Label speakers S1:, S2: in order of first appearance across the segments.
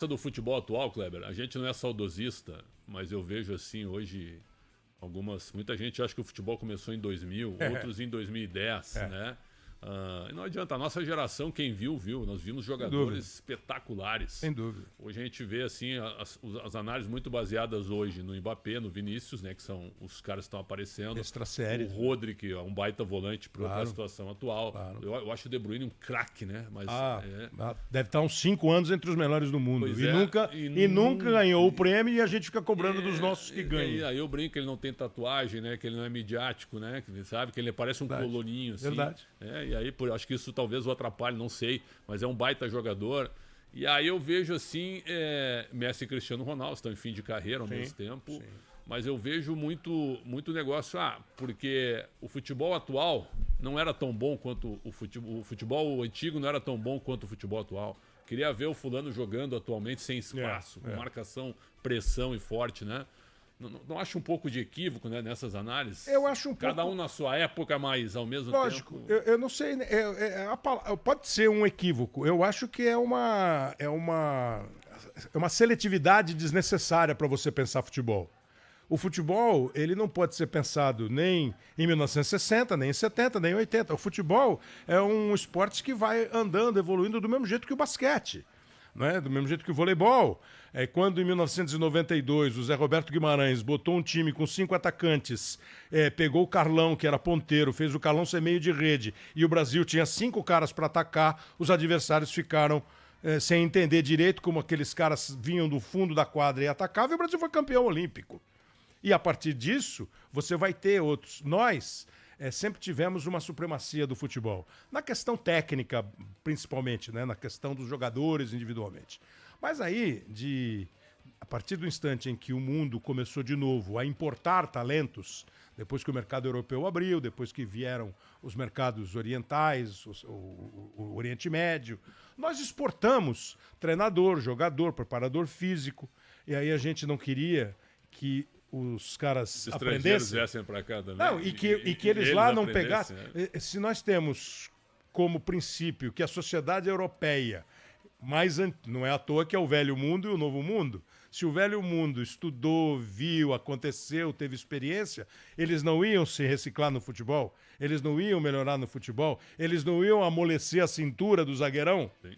S1: Do futebol atual, Kleber, a gente não é saudosista, mas eu vejo assim hoje muita gente acha que o futebol começou em 2000, outros em 2010, né? E não adianta, a nossa geração, quem viu, nós vimos jogadores espetaculares.
S2: Sem dúvida.
S1: Hoje a gente vê assim as análises muito baseadas hoje no Mbappé, no Vinícius, né, que são os caras que estão aparecendo.
S2: Extra série.
S1: O Rodri, que é um baita volante para a situação atual.
S2: Claro.
S1: Eu acho o De Bruyne um craque, né? Mas
S2: deve estar uns 5 anos entre os melhores do mundo.
S1: Pois
S2: E nunca ganhou o prêmio e a gente fica cobrando dos nossos que ganham.
S1: E aí eu brinco que ele não tem tatuagem, né? Que ele não é midiático, né? Que, sabe? Que ele parece um coloninho, assim.
S2: Verdade.
S1: E aí, acho que isso talvez o atrapalhe, não sei. Mas é um baita jogador. E aí eu vejo, assim, Messi e Cristiano Ronaldo estão em fim de carreira ao mesmo tempo. Sim. Mas eu vejo muito negócio, porque o futebol atual não era tão bom quanto o futebol antigo não era tão bom quanto o futebol atual. Queria ver o fulano jogando atualmente sem espaço, com marcação, pressão e forte, né? Não acho um pouco de equívoco, né, nessas análises?
S2: Eu acho um pouco...
S1: Cada um na sua época, mas ao mesmo
S2: Lógico,
S1: tempo...
S2: eu não sei, pode ser um equívoco. Eu acho que é uma seletividade desnecessária para você pensar futebol. O futebol, ele não pode ser pensado nem em 1960, nem em 70, nem em 80. O futebol é um esporte que vai andando, evoluindo do mesmo jeito que o basquete. Né? Do mesmo jeito que o voleibol. Quando em 1992 o Zé Roberto Guimarães botou um time com 5 atacantes, pegou o Carlão, que era ponteiro, fez o Carlão ser meio de rede, e o Brasil tinha 5 caras para atacar, os adversários ficaram sem entender direito como aqueles caras vinham do fundo da quadra e atacavam, e o Brasil foi campeão olímpico. E a partir disso, você vai ter outros. Nós sempre tivemos uma supremacia do futebol. Na questão técnica, principalmente, né? Na questão dos jogadores individualmente. Mas aí, a partir do instante em que o mundo começou de novo a importar talentos, depois que o mercado europeu abriu, depois que vieram os mercados orientais, o Oriente Médio, nós exportamos treinador, jogador, preparador físico, e aí a gente não queria que os caras aprendessem.
S1: Viessem para cá também.
S2: Não, e que eles lá não pegassem. Se nós temos como princípio que a sociedade europeia, não é à toa que é o velho mundo e o novo mundo. Se o velho mundo estudou, viu, aconteceu, teve experiência, eles não iam se reciclar no futebol, eles não iam melhorar no futebol, eles não iam amolecer a cintura do zagueirão. Sim.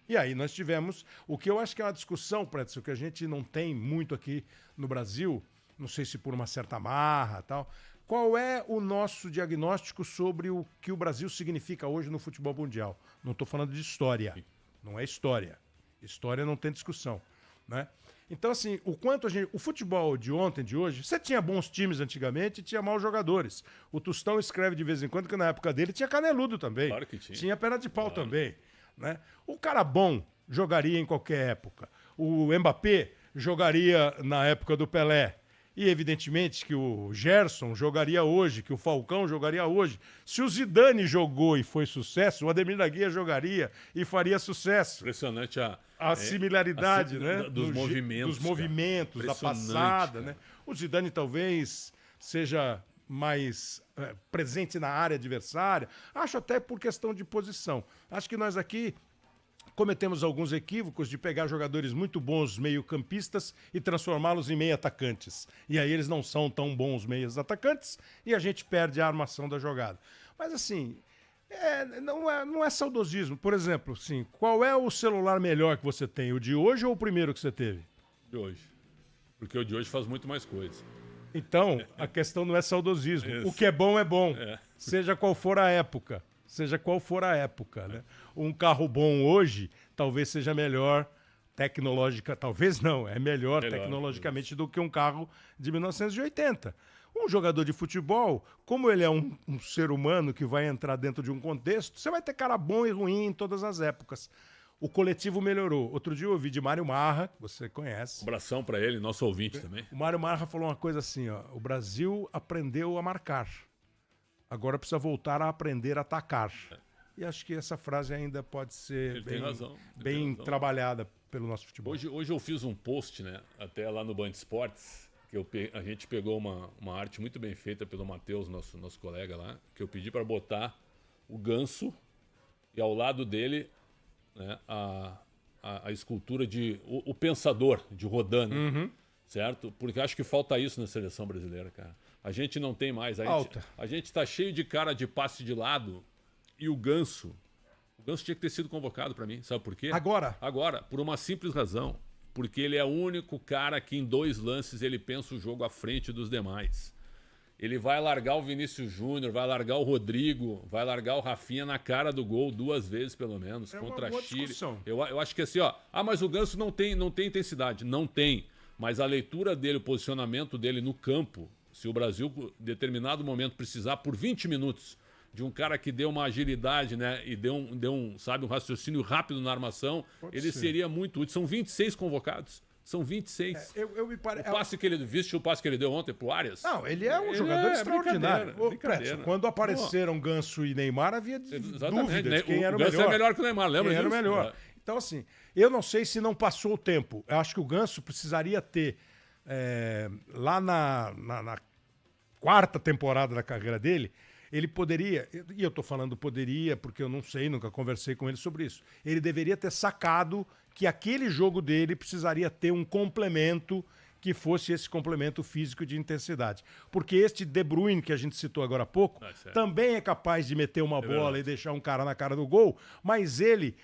S2: E aí nós tivemos o que eu acho que é uma discussão, Pretzel, que a gente não tem muito aqui no Brasil, não sei se por uma certa marra e tal. Qual é o nosso diagnóstico sobre o que o Brasil significa hoje no futebol mundial? Não estou falando de história, não é história. História não tem discussão, né? Então, assim, o futebol de ontem, de hoje, você tinha bons times antigamente e tinha maus jogadores. O Tostão escreve de vez em quando que na época dele tinha caneludo também.
S1: Claro que tinha.
S2: Tinha perna de pau também. Né? O cara bom jogaria em qualquer época. O Mbappé jogaria na época do Pelé. E evidentemente que o Gerson jogaria hoje, que o Falcão jogaria hoje. Se o Zidane jogou e foi sucesso, o Ademir da Guia jogaria e faria sucesso.
S1: Impressionante
S2: a similaridade, né?
S1: Dos
S2: movimentos, da passada. Né? O Zidane talvez seja mais presente na área adversária. Acho até por questão de posição. Acho que nós aqui cometemos alguns equívocos de pegar jogadores muito bons meio-campistas e transformá-los em meio-atacantes. E aí eles não são tão bons meios-atacantes e a gente perde a armação da jogada. Mas assim, não é saudosismo. Por exemplo, assim, qual é o celular melhor que você tem? O de hoje ou o primeiro que você teve?
S1: De hoje. Porque o de hoje faz muito mais coisa.
S2: Então, a questão não é saudosismo. Isso. O que é bom, seja qual for a época. Seja qual for a época, né? Um carro bom hoje talvez seja melhor melhor tecnologicamente do que um carro de 1980. Um jogador de futebol, como ele é um ser humano que vai entrar dentro de um contexto, você vai ter cara bom e ruim em todas as épocas. O coletivo melhorou. Outro dia eu ouvi de Mário Marra, que você conhece.
S1: Um abração para ele, nosso ouvinte também.
S2: O Mário Marra falou uma coisa assim, ó, o Brasil aprendeu a marcar. Agora precisa voltar a aprender a atacar. E acho que essa frase ainda pode ser bem trabalhada pelo nosso futebol.
S1: Hoje eu fiz um post, né, até lá no Band Esportes, que a gente pegou uma arte muito bem feita pelo Matheus, nosso colega lá, que eu pedi para botar o Ganso e ao lado dele, né, a escultura de o pensador, de Rodin, né? Certo? Porque acho que falta isso na seleção brasileira, cara. A gente não tem mais. A gente tá cheio de cara de passe de lado e o Ganso tinha que ter sido convocado para mim. Sabe por quê? Agora, por uma simples razão. Porque ele é o único cara que em 2 lances ele pensa o jogo à frente dos demais. Ele vai largar o Vinícius Júnior, vai largar o Rodrigo, vai largar o Rafinha na cara do gol 2 vezes, pelo menos, contra a Chile. Eu acho que assim, ó. Mas o Ganso não tem intensidade. Não tem. Mas a leitura dele, o posicionamento dele no campo, se o Brasil, em determinado momento, precisar por 20 minutos de um cara que dê uma agilidade, né, e dê um raciocínio rápido na armação, ele seria muito útil. São 26 convocados. São 26. O passe que ele viste, o passe que ele deu ontem pro Arias.
S2: Não, ele é um jogador extraordinário. Brincadeira. Quando apareceram Ganso e Neymar, havia dúvidas de quem era o melhor.
S1: O Ganso é melhor que o Neymar, lembra disso?
S2: Quem era o melhor. Então, assim, eu não sei se não passou o tempo. Eu acho que o Ganso precisaria ter, lá na 4ª temporada da carreira dele, ele poderia, e eu tô falando poderia porque eu não sei, nunca conversei com ele sobre isso, ele deveria ter sacado que aquele jogo dele precisaria ter um complemento que fosse esse complemento físico de intensidade. Porque este De Bruyne, que a gente citou agora há pouco, também é capaz de meter uma bola e deixar um cara na cara do gol, mas ele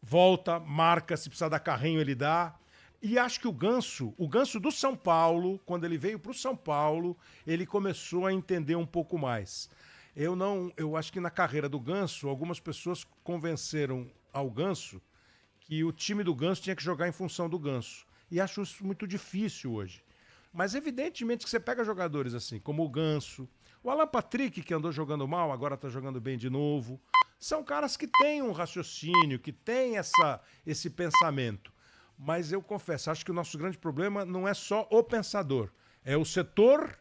S2: volta, marca, se precisar dar carrinho ele dá. E acho que o Ganso do São Paulo, quando ele veio para o São Paulo, ele começou a entender um pouco mais. Eu acho que na carreira do Ganso, algumas pessoas convenceram ao Ganso que o time do Ganso tinha que jogar em função do Ganso. E acho isso muito difícil hoje. Mas evidentemente que você pega jogadores assim, como o Ganso, o Alan Patrick, que andou jogando mal, agora está jogando bem de novo. São caras que têm um raciocínio, que têm esse pensamento. Mas eu confesso, acho que o nosso grande problema não é só o pensador, é o setor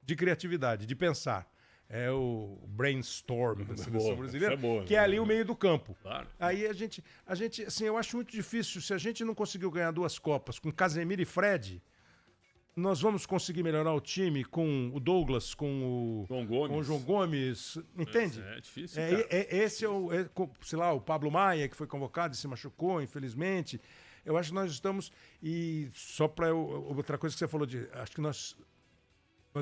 S2: de criatividade, de pensar. É o brainstorm da seleção brasileira, que é ali o meio do campo.
S1: Claro.
S2: Aí a gente, assim, eu acho muito difícil. Se a gente não conseguiu ganhar 2 Copas com Casemiro e Fred, nós vamos conseguir melhorar o time com o Douglas, com o João Gomes, entende?
S1: É difícil.
S2: Esse sei lá, o Pablo Maia, que foi convocado e se machucou, infelizmente. Eu acho que nós estamos. E só para outra coisa que você falou acho que nós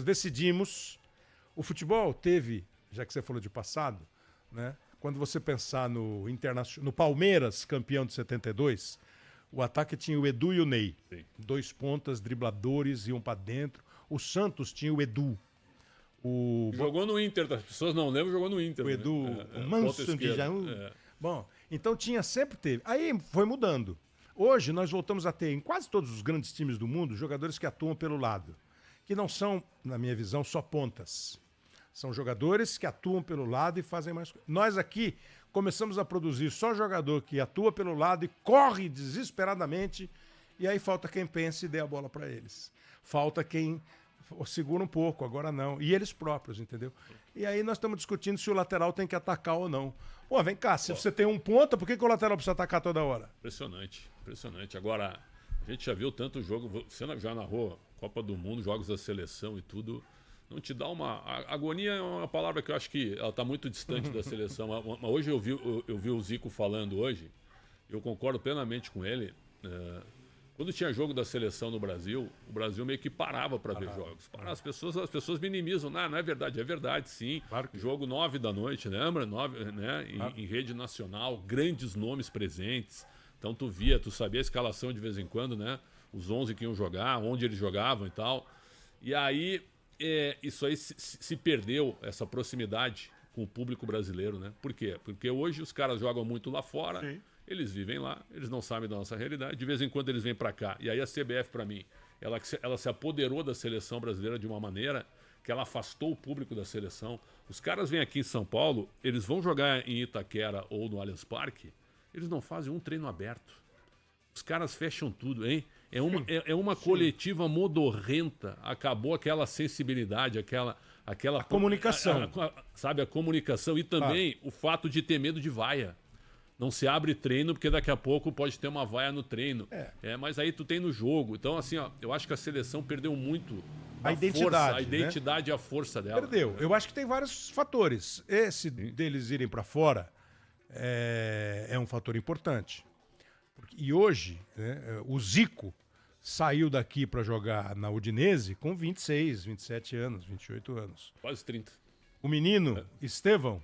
S2: decidimos. O futebol teve, já que você falou de passado, né? Quando você pensar no Palmeiras, campeão de 72, o ataque tinha o Edu e o Ney. Sim. 2 pontas, dribladores, iam para dentro. O Santos tinha o Edu.
S1: Jogou no Inter, as pessoas não lembram, jogou no Inter.
S2: O Edu, o Manso de Jaú. Bom, então sempre teve. Aí foi mudando. Hoje nós voltamos a ter, em quase todos os grandes times do mundo, jogadores que atuam pelo lado. Que não são, na minha visão, só pontas. São jogadores que atuam pelo lado e fazem mais coisas. Nós aqui começamos a produzir só jogador que atua pelo lado e corre desesperadamente, e aí falta quem pense e dê a bola para eles. Falta quem segura um pouco, agora não. E eles próprios, entendeu? E aí nós estamos discutindo se o lateral tem que atacar ou não. Pô, vem cá, se você tem um ponta, por que o lateral precisa atacar toda hora?
S1: Impressionante, impressionante. Agora, a gente já viu tanto jogo, você já narrou Copa do Mundo, jogos da seleção e tudo. Não te dá uma... Agonia é uma palavra que eu acho que ela está muito distante da seleção. Mas hoje eu vi o Zico falando hoje, eu concordo plenamente com ele. Quando tinha jogo da seleção no Brasil, o Brasil meio que parava para ver jogos. As pessoas minimizam. Não é verdade sim.
S2: Claro que...
S1: Jogo 9 da noite, lembra? 9, né? Em rede nacional, grandes nomes presentes. Então tu sabia a escalação de vez em quando, né? Os 11 que iam jogar, onde eles jogavam e tal. E aí... isso aí se perdeu, essa proximidade com o público brasileiro, né? Por quê? Porque hoje os caras jogam muito lá fora, sim. Eles vivem lá, eles não sabem da nossa realidade, de vez em quando eles vêm para cá. E aí a CBF, para mim, ela se apoderou da seleção brasileira de uma maneira que ela afastou o público da seleção. Os caras vêm aqui em São Paulo, eles vão jogar em Itaquera ou no Allianz Parque, eles não fazem um treino aberto. Os caras fecham tudo, hein? É uma coletiva modorrenta. Acabou aquela sensibilidade, aquela
S2: a comunicação.
S1: Sabe, a comunicação. E também o fato de ter medo de vaia. Não se abre treino, porque daqui a pouco pode ter uma vaia no treino. Mas aí tu tem no jogo. Então, assim, eu acho que a seleção perdeu muito
S2: a identidade.
S1: A identidade e a força dela.
S2: Perdeu. Eu acho que tem vários fatores. Esse deles irem para fora é um fator importante. E hoje, né, o Zico saiu daqui para jogar na Udinese com 26, 27 anos, 28 anos.
S1: Quase 30.
S2: O menino, Estevão,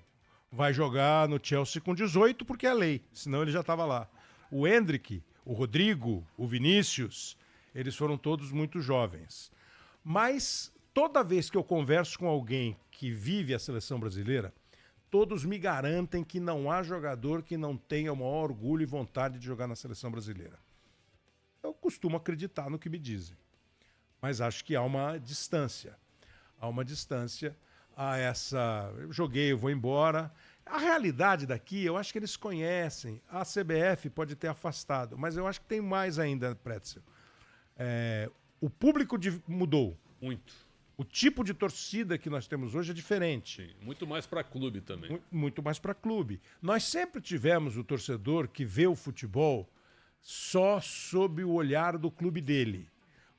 S2: vai jogar no Chelsea com 18 porque é lei, senão ele já estava lá. O Endrick, o Rodrigo, o Vinícius, eles foram todos muito jovens. Mas toda vez que eu converso com alguém que vive a seleção brasileira, todos me garantem que não há jogador que não tenha o maior orgulho e vontade de jogar na seleção brasileira. Eu costumo acreditar no que me dizem, mas acho que há uma distância. Há uma distância a essa... Eu joguei, eu vou embora. A realidade daqui, eu acho que eles conhecem. A CBF pode ter afastado, mas eu acho que tem mais ainda, Pretzel. O público mudou.
S1: Muito.
S2: O tipo de torcida que nós temos hoje é diferente.
S1: Sim, muito mais para clube também.
S2: Muito mais para clube. Nós sempre tivemos o torcedor que vê o futebol só sob o olhar do clube dele.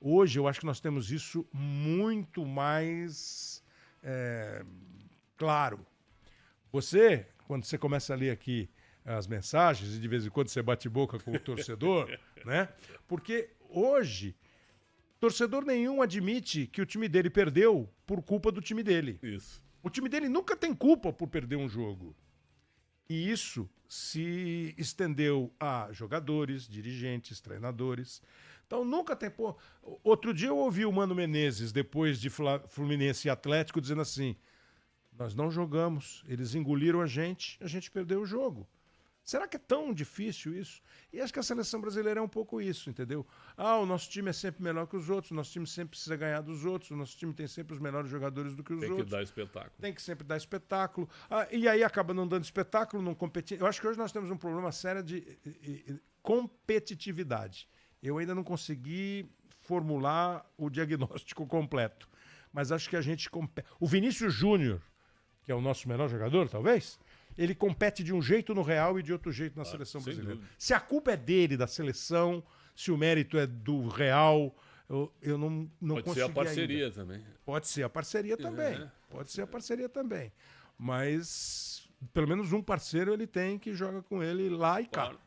S2: Hoje eu acho que nós temos isso muito mais claro. Você, quando você começa a ler aqui as mensagens, e de vez em quando você bate boca com o torcedor, né? Porque hoje, torcedor nenhum admite que o time dele perdeu por culpa do time dele.
S1: Isso.
S2: O time dele nunca tem culpa por perder um jogo. E isso se estendeu a jogadores, dirigentes, treinadores. Então nunca tem... Pô, outro dia eu ouvi o Mano Menezes, depois de Fluminense e Atlético, dizendo assim: nós não jogamos, eles engoliram a gente perdeu o jogo. Será que é tão difícil isso? E acho que a seleção brasileira é um pouco isso, entendeu? O nosso time é sempre melhor que os outros, o nosso time sempre precisa ganhar dos outros, o nosso time tem sempre os melhores jogadores do que os outros.
S1: Tem que dar espetáculo.
S2: Tem que sempre dar espetáculo. E aí acaba não dando espetáculo, não competindo. Eu acho que hoje nós temos um problema sério de competitividade. Eu ainda não consegui formular o diagnóstico completo. Mas acho que a gente compete. O Vinícius Júnior, que é o nosso melhor jogador, talvez, ele compete de um jeito no Real e de outro jeito na seleção brasileira.
S1: Dúvida.
S2: Se a culpa é dele, da seleção, se o mérito é do Real, eu não consegui.
S1: Pode ser a parceria
S2: ainda.
S1: também.
S2: Pode ser a parceria também. Pode ser a parceria também. Mas pelo menos um parceiro ele tem que joga com ele lá e cá.
S1: Claro.